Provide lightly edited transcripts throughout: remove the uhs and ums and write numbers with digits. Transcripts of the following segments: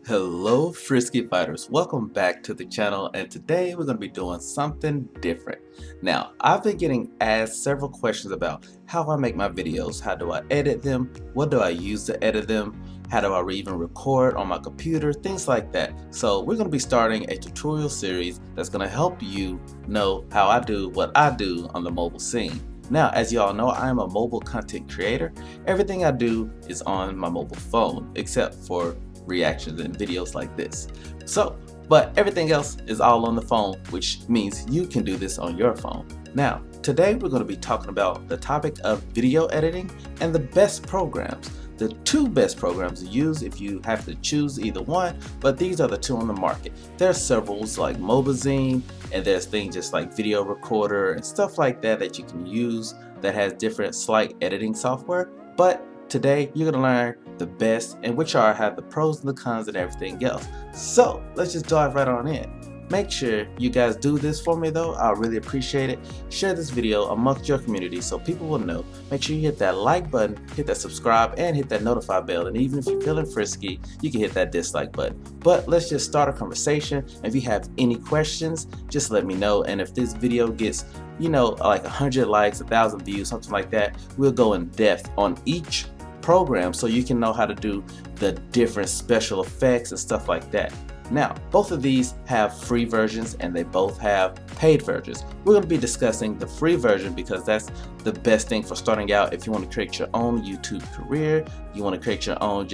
Hello Frisky Fighters, welcome back to the channel, and today we're going to be doing something different. Now, I've been getting asked several questions about how I make my videos, how do I edit them, what do I use to edit them, how do I even record on my computer, things like that. So we're going to be starting a tutorial series that's going to help you know how I do what I do on the mobile scene. Now, as you all know, I am a mobile content creator. Everything I do is on my mobile phone, except for reactions and videos like this. But everything else is all on the phone, which means you can do this on your phone. Now, today we're going to be talking about the topic of video editing and the best programs. The two best programs to use if you have to choose either one, but these are the two on the market. There's several like Mobazine, and there's things just like Video Recorder and stuff like that that you can use that has different slight editing software. But today you're going to learn the best, and which are have the pros and the cons and everything else. So let's just dive right on in. Make sure you guys do this for me though. I'll really appreciate it. Share this video amongst your community so people will know. Make sure you hit that like button, hit that subscribe, and hit that notify bell. And even if you're feeling frisky, you can hit that dislike button. But let's just start a conversation. If you have any questions, just let me know. And if this video gets, like 100 likes, 1,000 views, something like that, we'll go in depth on each program so you can know how to do the different special effects and stuff like that. Now, both of these have free versions and they both have paid versions. We're going to be discussing the free version because that's the best thing for starting out. If you want to create your own YouTube career, you want to create your own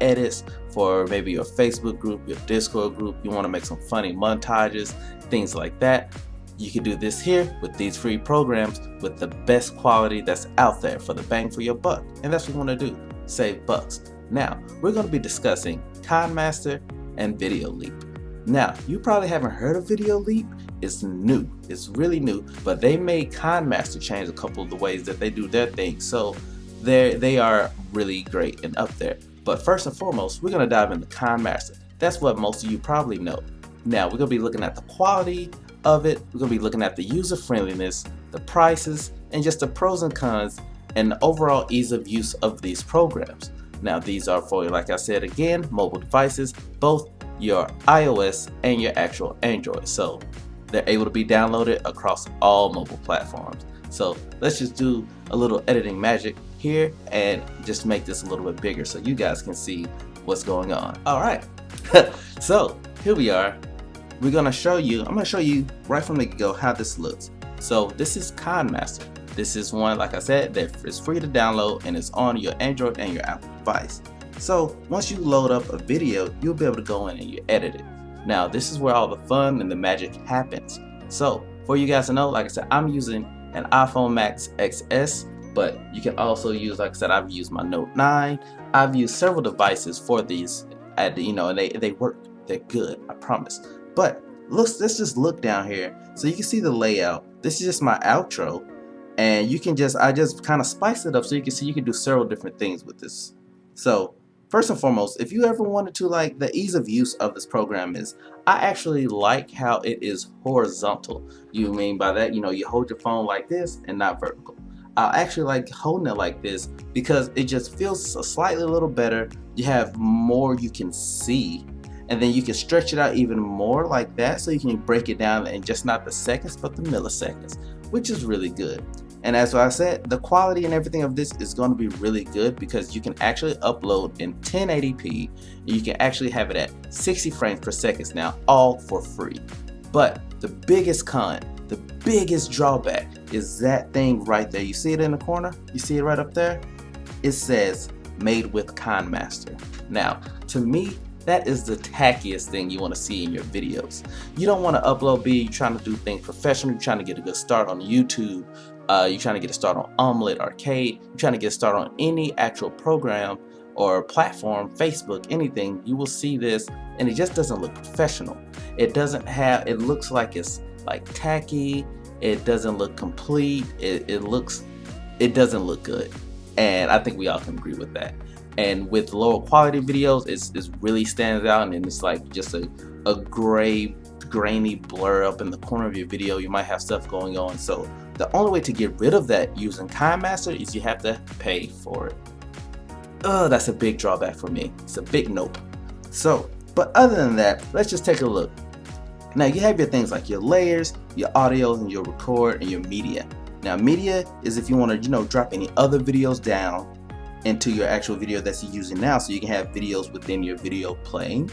edits for maybe your Facebook group, your Discord group, you want to make some funny montages, things like that. You can do this here with these free programs with the best quality that's out there for the bang for your buck. And that's what we want to do, save bucks. Now, we're going to be discussing kinemaster and videoleap. Now, you probably haven't heard of videoleap. It's new, it's really new, but they made kinemaster change a couple of the ways that they do their thing. So they are really great and up there. But first and foremost, we're going to dive into kinemaster. That's what most of you probably know. Now, we're going to be looking at the quality of it. We're going to be looking at the user friendliness, the prices, and just the pros and cons and the overall ease of use of these programs. Now, these are for, like I said again, mobile devices, both your iOS and your actual Android. So they're able to be downloaded across all mobile platforms. So let's just do a little editing magic here and just make this a little bit bigger so you guys can see what's going on. All right. So here we are. I'm going to show you right from the get-go how this looks. So this is kinemaster. This is one, like I said, that is free to download and it's on your Android and your Apple device. So once you load up a video, you'll be able to go in and you edit it. Now this is where all the fun and the magic happens. So for you guys to know, like I said, I'm using an iPhone Max XS, but you can also use, like I said, I've used my Note 9. I've used several devices for these, and they work. They're good, I promise. But let's just look down here so you can see the layout. This is just my outro, and I just kind of spice it up so you can see you can do several different things with this. So first and foremost, if you ever wanted to, like, the ease of use of this program is, I actually like how it is horizontal. You mean by that, you hold your phone like this and not vertical. I actually like holding it like this because it just feels slightly a little better. You have more you can see, and then you can stretch it out even more like that, so you can break it down in just not the seconds but the milliseconds, which is really good. And as I said, the quality and everything of this is going to be really good because you can actually upload in 1080p. You can actually have it at 60 frames per second now, all for free. But the biggest con, the biggest drawback is that thing right there. You see it in the corner? You see it right up there? It says made with kinemaster. Now, to me, that is the tackiest thing you want to see in your videos. You don't want to upload you're trying to do things professional, you're trying to get a good start on YouTube, you're trying to get a start on Omelette Arcade, you're trying to get a start on any actual program or platform, Facebook, anything. You will see this and it just doesn't look professional. It looks like it's like tacky, it doesn't look complete, it doesn't look good. And I think we all can agree with that. And with lower quality videos, it really stands out, and it's like just a grainy blur up in the corner of your video. You might have stuff going on. So the only way to get rid of that using kinemaster is you have to pay for it. That's a big drawback for me. It's a big nope. So, but other than that, let's just take a look. Now you have your things like your layers, your audio, and your record, and your media. Now media is if you want to, drop any other videos down into your actual video that's you're using now, so you can have videos within your video playing.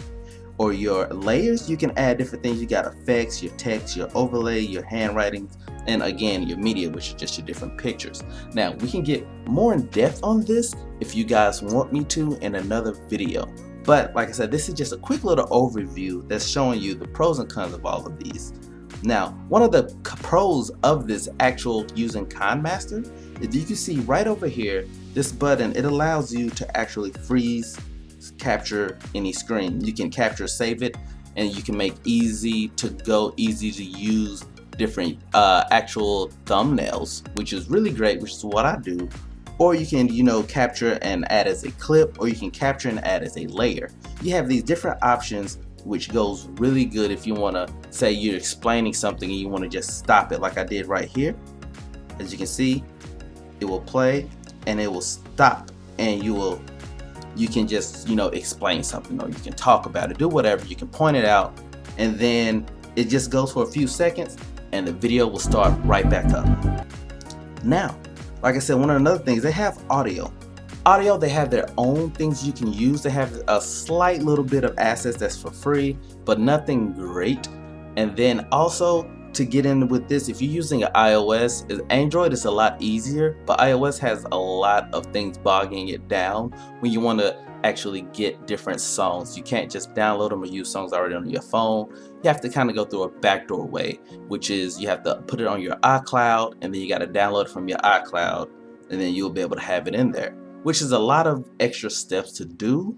Or your layers, you can add different things. You got effects, your text, your overlay, your handwriting, and again your media, which is just your different pictures. Now we can get more in depth on this if you guys want me to in another video. But like I said, this is just a quick little overview that's showing you the pros and cons of all of these. Now, one of the pros of this actual using KineMaster is you can see right over here, this button, it allows you to actually freeze, capture any screen. You can capture, save it, and you can make easy to go, easy to use different actual thumbnails, which is really great, which is what I do. Or you can, capture and add as a clip, or you can capture and add as a layer. You have these different options, which goes really good if you want to say you're explaining something and you want to just stop it, like I did right here. As you can see, it will play and it will stop, and you can just explain something, or you can talk about it, do whatever. You can point it out, and then it just goes for a few seconds and the video will start right back up. Now, like I said, one of the other things, they have audio. They have their own things you can use. They have a slight little bit of assets that's for free, but nothing great. And then also to get in with this, if you're using an iOS, Android is a lot easier, but iOS has a lot of things bogging it down when you want to actually get different songs. You can't just download them or use songs already on your phone. You have to kind of go through a backdoor way, which is you have to put it on your iCloud, and then you got to download it from your iCloud, and then you'll be able to have it in there, which is a lot of extra steps to do.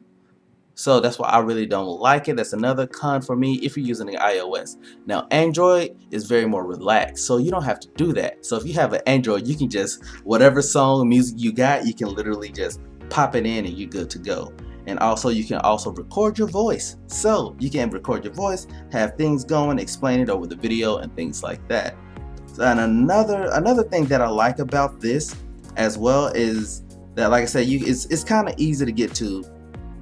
So that's why I really don't like it. That's another con for me if you're using an iOS. Now Android is very more relaxed, so you don't have to do that. So if you have an Android, you can just, whatever song, music you got, you can literally just pop it in and you're good to go. And also you can also record your voice. So you can record your voice, have things going, explain it over the video and things like that. And another thing that I like about this as well is that, like I said, it's kind of easy to get to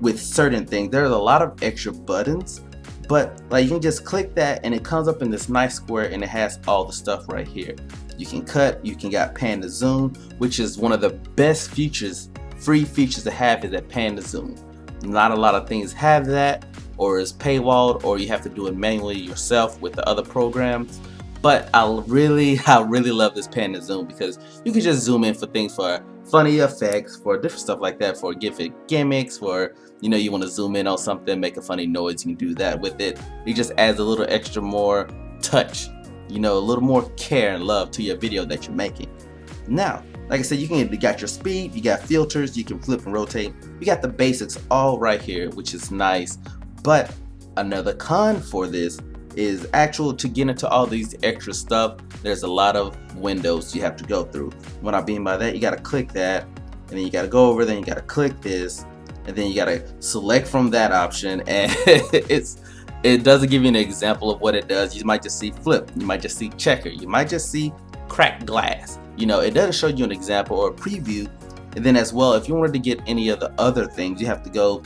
with certain things. There's a lot of extra buttons, but like you can just click that and it comes up in this nice square and it has all the stuff right here. You can cut, you can got pan to zoom, which is one of the best features, free features to have, is that pan to zoom. Not a lot of things have that, or is paywalled, or you have to do it manually yourself with the other programs. But I really love this pan to zoom because you can just zoom in for things, for funny effects, for different stuff like that, for different gimmicks, for you want to zoom in on something, make a funny noise, you can do that with it. It just adds a little extra more touch, a little more care and love to your video that you're making. Now, like I said, you got your speed, you got filters, you can flip and rotate. You got the basics all right here, which is nice. But another con for this is to get into all these extra stuff, there's a lot of windows you have to go through. What I mean by that, you got to click that, and then you got to go over, then you got to click this, and then you got to select from that option, and it doesn't give you an example of what it does. You might just see flip, you might just see checker, you might just see cracked glass. It doesn't show you an example or a preview. And then as well, if you wanted to get any of the other things, you have to go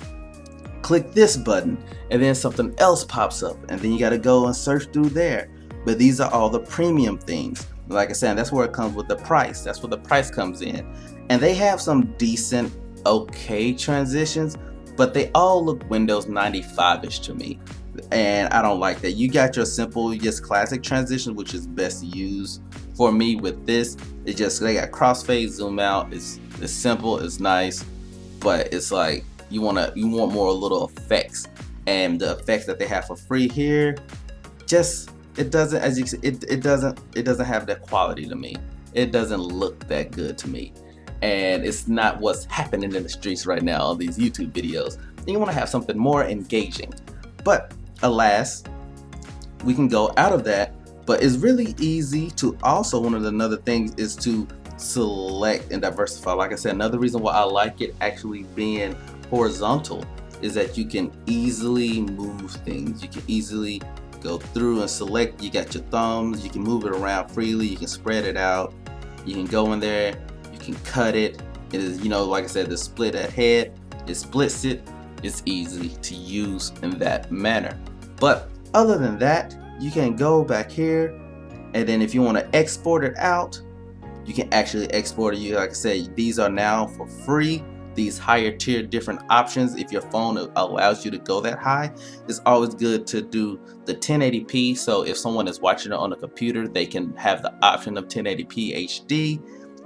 click this button, and then something else pops up, and then you got to go and search through there. But these are all the premium things. Like I said, that's where it comes with the price. That's where the price comes in. And they have some decent, okay transitions, but they all look Windows 95-ish to me. And I don't like that. You got your simple, just classic transition, which is best to use. For me with this, it just, they got crossfade, zoom out. It's simple, it's nice, but it's like you want more little effects, and the effects that they have for free here, just it doesn't have that quality to me. It doesn't look that good to me, and it's not what's happening in the streets right now on these YouTube videos. And you want to have something more engaging, but alas, we can go out of that. But it's really easy to also, one of the other things is to select and diversify. Like I said, another reason why I like it actually being horizontal is that you can easily move things. You can easily go through and select. You got your thumbs, you can move it around freely, you can spread it out, you can go in there, you can cut it. It is, like I said, the split ahead, it splits it, it's easy to use in that manner. But other than that, you can go back here, and then if you want to export it out, you can actually export it. Like I said, these are now for free. These higher tier different options, if your phone allows you to go that high, it's always good to do the 1080p. So if someone is watching it on a computer, they can have the option of 1080p HD.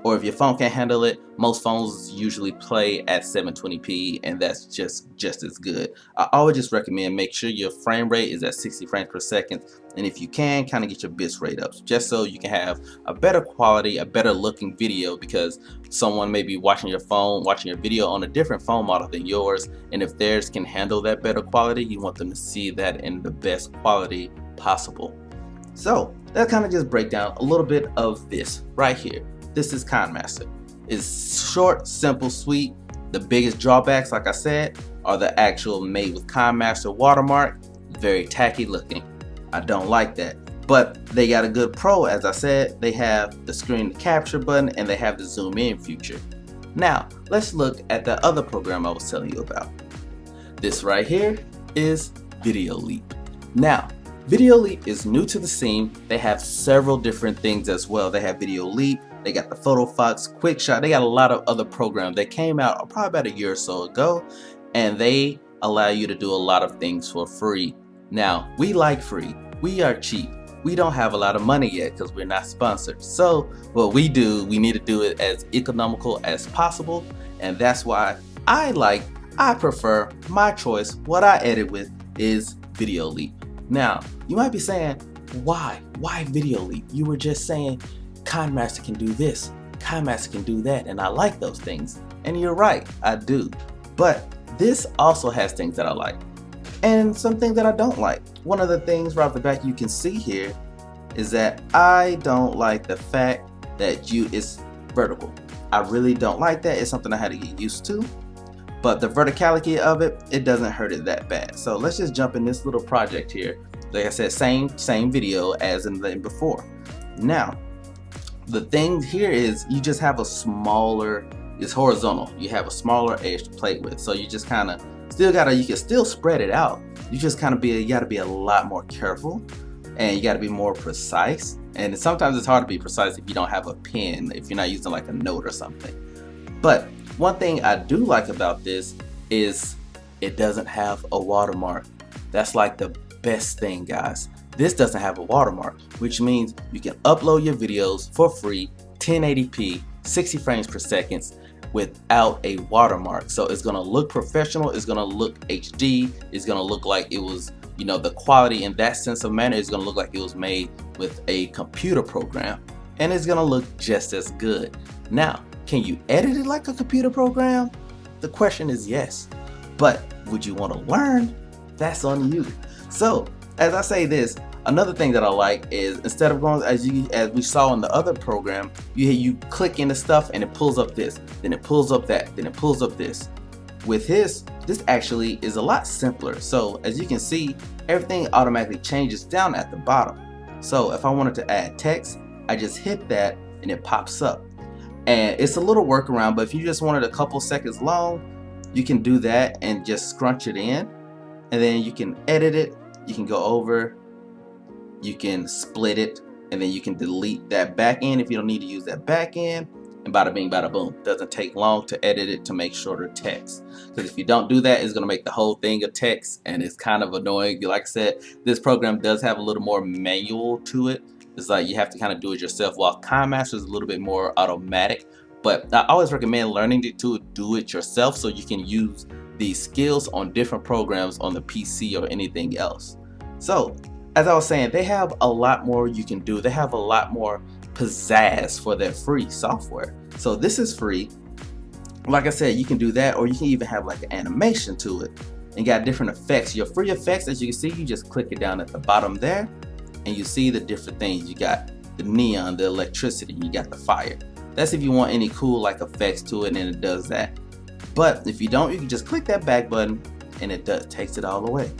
Or if your phone can't handle it, most phones usually play at 720p, and that's just as good. I always just recommend make sure your frame rate is at 60 frames per second, and if you can, kind of get your bits rate up, just so you can have a better quality, a better looking video, because someone may be watching your phone, watching your video on a different phone model than yours, and if theirs can handle that better quality, you want them to see that in the best quality possible. So that kind of just break down a little bit of this right here. This is KineMaster. It's short, simple, sweet. The biggest drawbacks, like I said, are the actual made with KineMaster watermark. Very tacky looking. I don't like that. But they got a good pro, as I said. They have the screen capture button and they have the zoom in feature. Now, let's look at the other program I was telling you about. This right here is videoleap. Now, videoleap is new to the scene. They have several different things as well. They have videoleap. They got the PhotoFox, QuickShot. They got a lot of other programs that came out probably about a year or so ago, and they allow you to do a lot of things for free. Now, we like free. We are cheap. We don't have a lot of money yet because we're not sponsored. So what we do, we need to do it as economical as possible, and that's why I prefer my choice. What I edit with is videoleap. Now, you might be saying, why videoleap? You were just saying KineMaster can do this, KineMaster can do that, and I like those things. And you're right, I do. But this also has things that I like and some things that I don't like. One of the things right off the back you can see here is that I don't like the fact that it's vertical. I really don't like that. It's something I had to get used to. But the verticality of it, it doesn't hurt it that bad. So let's just jump in this little project here. Like I said, same video as in the before. Now, the thing here is you just have a smaller, it's horizontal. You have a smaller edge to play with. So you just kind of you can still spread it out. You just kind of you got to be a lot more careful, and you got to be more precise. And sometimes it's hard to be precise if you don't have a pen, if you're not using like a note or something. But one thing I do like about this is it doesn't have a watermark. That's like the best thing, guys. This doesn't have a watermark, which means you can upload your videos for free, 1080p, 60 frames per second, without a watermark. So it's gonna look professional, it's gonna look HD, it's gonna look like it was, the quality in that sense of manner is gonna look like it was made with a computer program, and it's gonna look just as good. Now, can you edit it like a computer program? The question is yes, but would you want to learn? That's on you. So as I say this, another thing that I like is instead of going as we saw in the other program, you click into stuff and it pulls up this, then it pulls up that, then it pulls up this. With this actually is a lot simpler. So as you can see, everything automatically changes down at the bottom. So if I wanted to add text, I just hit that and it pops up. And it's a little workaround, but if you just want it a couple seconds long, you can do that and just scrunch it in, and then you can edit it. You can go over, you can split it, and then you can delete that back end if you don't need to use that back end, and bada bing bada boom. Doesn't take long to edit it to make shorter text, because if you don't do that, it's going to make the whole thing a text, and it's kind of annoying. Like I said, this program does have a little more manual to it. It's like you have to kind of do it yourself, while KineMaster is a little bit more automatic. But I always recommend learning to do it yourself so you can use these skills on different programs on the PC or anything else. So as I was saying, they have a lot more you can do. They have a lot more pizzazz for their free software. So this is free. Like I said, you can do that, or you can even have like an animation to it and got different effects. Your free effects, as you can see, you just click it down at the bottom there, and you see the different things. You got the neon, the electricity, you got the fire. That's if you want any cool like effects to it, and it does that. But if you don't, you can just click that back button and it takes it all away.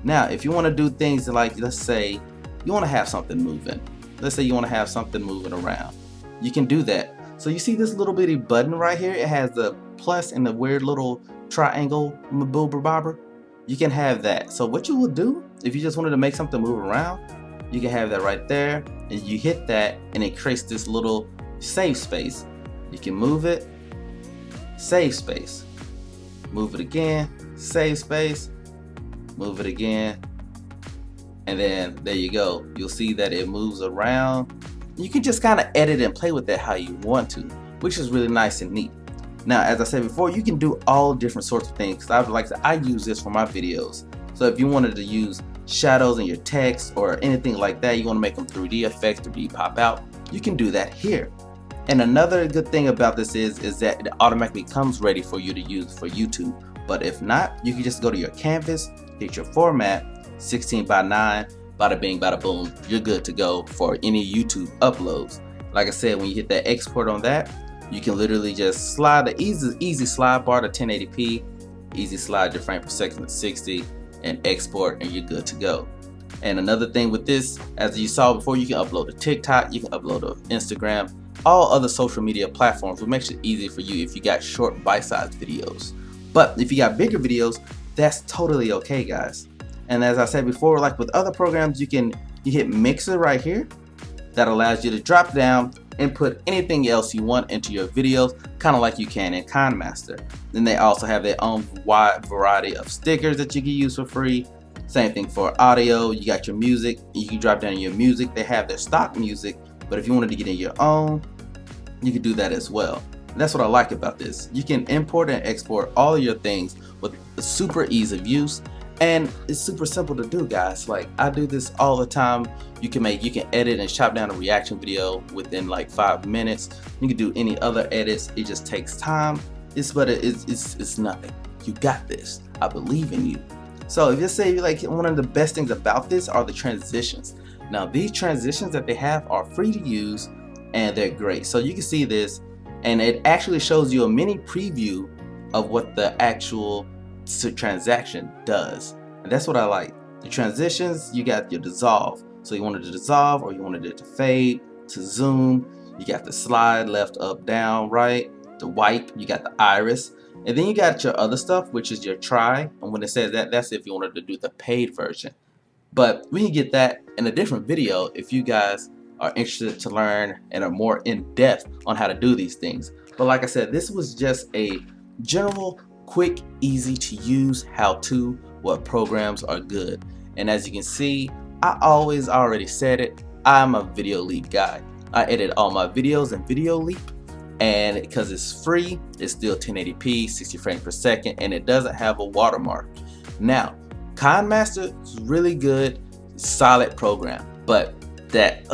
Now, if you want to do things like, let's say you want to have something moving. Let's say you want to have something moving around. You can do that. So you see this little bitty button right here? It has the plus and the weird little triangle boober bobber, you can have that. So what you will do, if you just wanted to make something move around, you can have that right there, and you hit that and it creates this little save space. You can move it, save space, move it again, save space, move it again, and then there you go. You'll see that it moves around. You can just kind of edit and play with that how you want to, which is really nice and neat. Now, as I said before, you can do all different sorts of things. I use this for my videos. So if you wanted to use shadows in your text or anything like that, you want to make them 3D effects, 3D pop out, you can do that here. And another good thing about this is that it automatically comes ready for you to use for YouTube. But if not, you can just go to your canvas, hit your format, 16:9, bada bing, bada boom, you're good to go for any YouTube uploads. Like I said, when you hit that export on that, you can literally just slide the easy slide bar to 1080p, easy slide your frame per second to 60, and export, and you're good to go. And another thing with this, as you saw before, you can upload to TikTok, you can upload to Instagram, all other social media platforms, which makes it easy for you if you got short bite-sized videos. But if you got bigger videos, that's totally okay, guys. And as I said before, like with other programs, you hit mixer right here. That allows you to drop down and put anything else you want into your videos, kind of like you can in kinemaster. Then they also have their own wide variety of stickers that you can use for free. Same thing for audio. You got your music, you can drop down your music. They have their stock music, but if you wanted to get in your own, you can do that as well. And that's what I like about this. You can import and export all of your things with super ease of use. And it's super simple to do, guys. Like, I do this all the time. You can edit and chop down a reaction video within like 5 minutes. You can do any other edits. It just takes time. It's nothing. You got this. I believe in you. So if you say, like, one of the best things about this are the transitions. Now, these transitions that they have are free to use and they're great. So you can see this, and it actually shows you a mini preview of what the actual transaction does. And that's what I like. The transitions, you got your dissolve. So you wanted to dissolve, or you wanted it to fade, to zoom. You got the slide, left, up, down, right. The wipe, you got the iris. And then you got your other stuff, which is your try. And when it says that, that's if you wanted to do the paid version. But we can get that in a different video if you guys are interested to learn and are more in depth on how to do these things. But like I said, this was just a general, quick, easy to use how-to what programs are good. And as you can see, I already said it, I'm a videoleap guy. I edit all my videos in videoleap, and because it's free, it's still 1080p, 60 frames per second, and it doesn't have a watermark. Now, kinemaster is really good, solid program, but that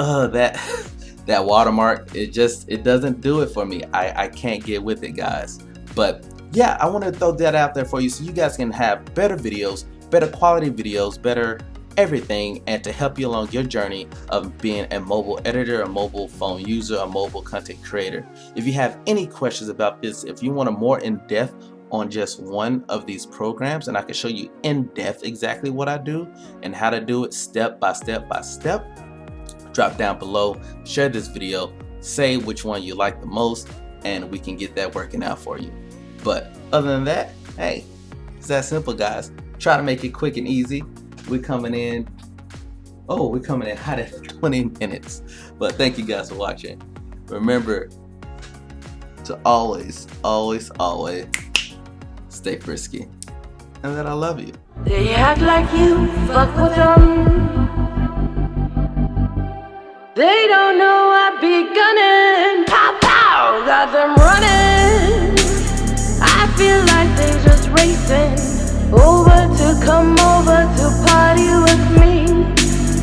watermark, it doesn't do it for me. I can't get with it, guys. But yeah, I want to throw that out there for you so you guys can have better videos, better quality videos, better everything, and to help you along your journey of being a mobile editor, a mobile phone user, a mobile content creator. If you have any questions about this, if you want a more in-depth on just one of these programs, and I can show you in depth exactly what I do and how to do it step by step by step, drop down below, share this video, say which one you like the most, and we can get that working out for you. But other than that, hey, it's that simple, guys. Try to make it quick and easy. We're coming in hot at 20 minutes. But thank you guys for watching. Remember to always stay frisky, and that I love you. They act like you fuck with them. They don't know I be gunning. Pow pow, got them running. I feel like they just racing over to come over to party with me.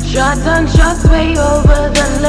Shots on shots way over the